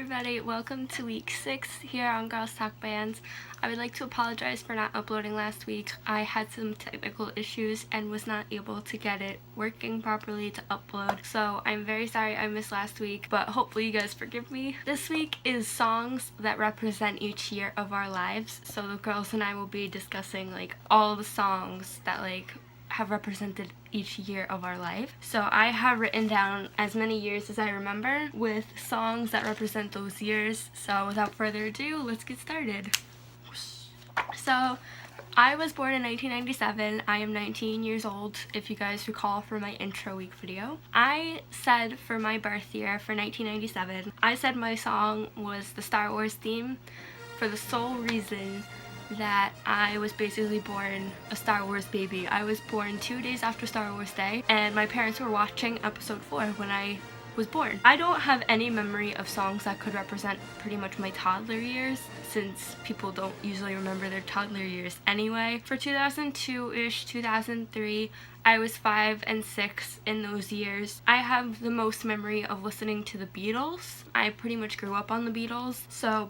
everybody, welcome to week 6 here on Girls Talk Bands. I would like to apologize for not uploading last week. I had some technical issues and was not able to get it working properly to upload, so I'm very sorry I missed last week, but hopefully you guys forgive me. This week is songs that represent each year of our lives, so the girls and I will be discussing all the songs that have represented each year of our life. So I have written down as many years as I remember with songs that represent those years. So without further ado, let's get started. So I was born in 1997. I am 19 years old, if you guys recall from my intro week video. I said for my birth year, for 1997, I said my song was the Star Wars theme for the sole reason that I was basically born a Star Wars baby. I was born 2 days after Star Wars Day, and my parents were watching episode 4 when I was born. I don't have any memory of songs that could represent pretty much my toddler years, since people don't usually remember their toddler years anyway. For 2002-ish, 2003, I was 5 and 6 in those years. I have the most memory of listening to the Beatles. I pretty much grew up on the Beatles,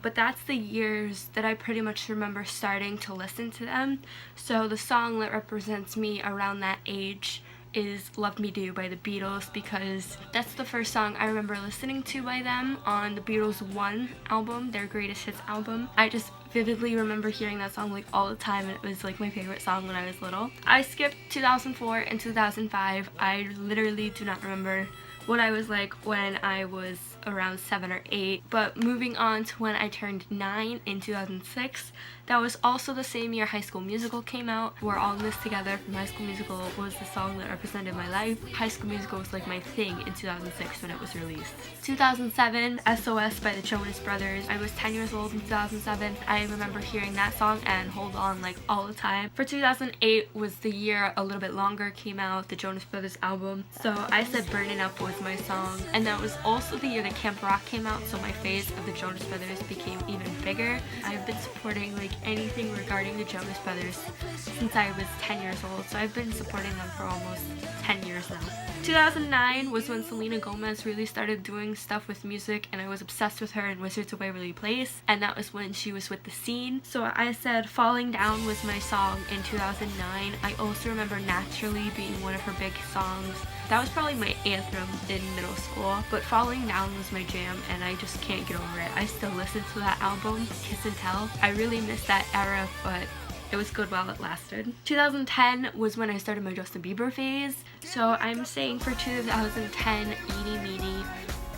but that's the years that I pretty much remember starting to listen to them. So the song that represents me around that age is Love Me Do by the Beatles, because that's the first song I remember listening to by them on the Beatles 1 album, their greatest hits album. I just vividly remember hearing that song all the time, and it was my favorite song when I was little. I skipped 2004 and 2005. I literally do not remember what I was like when I was around 7 or 8, but moving on to when I turned 9 in 2006, that was also the same year High School Musical came out. We're All in This Together from High School Musical was the song that represented my life. High School Musical was my thing in 2006 when it was released. 2007, SOS by the Jonas Brothers. I was 10 years old in 2007. I remember hearing that song and Hold On all the time. For 2008 was the year A Little Bit Longer came out, the Jonas Brothers album. So I said Burn It Up was my song, and that was also the year that Camp Rock came out, so my phase of the Jonas Brothers became even bigger. I've been supporting anything regarding the Jonas Brothers since I was 10 years old, so I've been supporting them for almost 10 years now. 2009 was when Selena Gomez really started doing stuff with music, and I was obsessed with her in Wizards of Waverly Place, and that was when she was with The Scene. So I said Falling Down was my song in 2009. I also remember Naturally being one of her big songs. That was probably my anthem in middle school, but Falling Down was my jam, and I just can't get over it. I still listen to that album, Kiss and Tell. I really miss that era, but it was good while it lasted. 2010 was when I started my Justin Bieber phase, so I'm saying for 2010, Eeny Meeny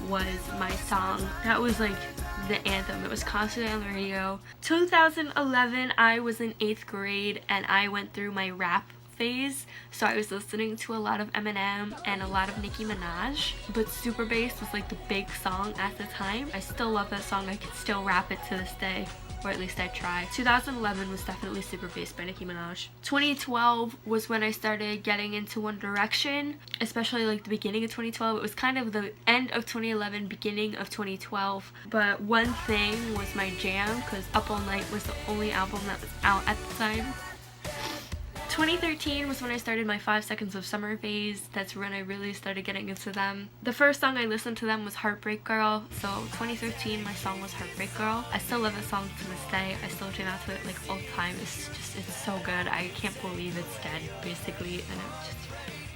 was my song. That was the anthem. It was constantly on the radio. 2011, I was in 8th grade, and I went through my rap phase, so I was listening to a lot of Eminem and a lot of Nicki Minaj, but Super Bass was the big song at the time. I still love that song. I can still rap it to this day, or at least I try. 2011 was definitely Super Bass by Nicki Minaj. 2012 was when I started getting into One Direction, especially the beginning of 2012. It was kind of the end of 2011, beginning of 2012, but One Thing was my jam because Up All Night was the only album that was out at the time. 2013 was when I started my 5 Seconds of Summer phase. That's when I really started getting into them. The first song I listened to them was Heartbreak Girl, so 2013 my song was Heartbreak Girl. I still love that song to this day. I still jam out to it all the time. It's so good. I can't believe it's dead, basically, and it just...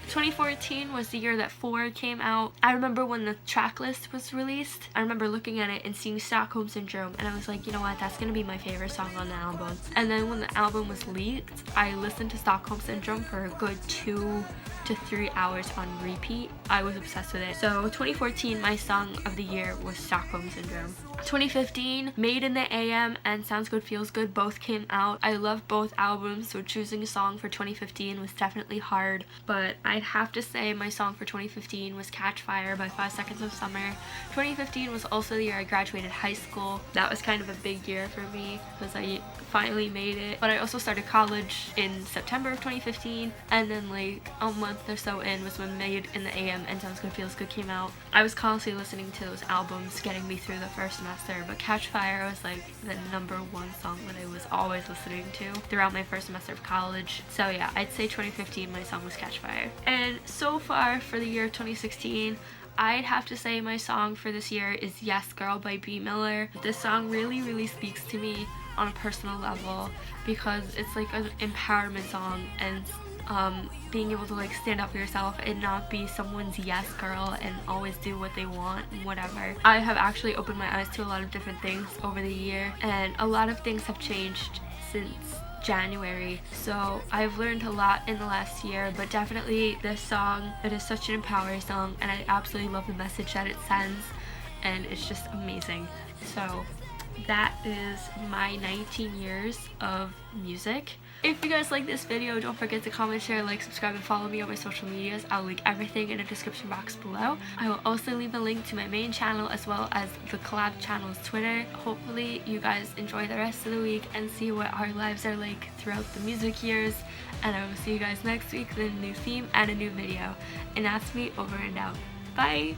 2014 was the year that 4 came out. I remember when the track list was released, I remember looking at it and seeing Stockholm Syndrome, and I was like, you know what, that's gonna be my favorite song on the album. And then when the album was leaked, I listened to Stockholm Syndrome for a good 2 to 3 hours on repeat. I was obsessed with it. So 2014, my song of the year was Stockholm Syndrome. 2015, Made in the AM and Sounds Good Feels Good both came out. I love both albums, so choosing a song for 2015 was definitely hard, but I'd have to say my song for 2015 was Catch Fire by 5 Seconds of Summer. 2015 was also the year I graduated high school. That was kind of a big year for me because I finally made it, but I also started college in September of 2015, and then a month or so in was when Made in the AM and Sounds Good Feels Good came out. I was constantly listening to those albums, getting me through the first semester, but Catch Fire was the #1 song that I was always listening to throughout my first semester of college. So yeah, I'd say 2015 my song was Catch Fire. And so far for the year 2016, I'd have to say my song for this year is Yes Girl by B. Miller. This song really speaks to me on a personal level because it's like an empowerment song, and being able to like stand up for yourself and not be someone's yes girl and always do what they want and whatever. I have actually opened my eyes to a lot of different things over the year, and a lot of things have changed since January, so I've learned a lot in the last year. But definitely this song, it is such an empowering song, and I absolutely love the message that it sends, and it's just amazing. So that is my 19 years of music. If you guys like this video, don't forget to comment, share, like, subscribe, and follow me on my social medias. I'll link everything in the description box below. I will also leave a link to my main channel as well as the collab channel's Twitter. Hopefully you guys enjoy the rest of the week and see what our lives are like throughout the music years, and I will see you guys next week with a new theme and a new video. And that's me, over and out. Bye!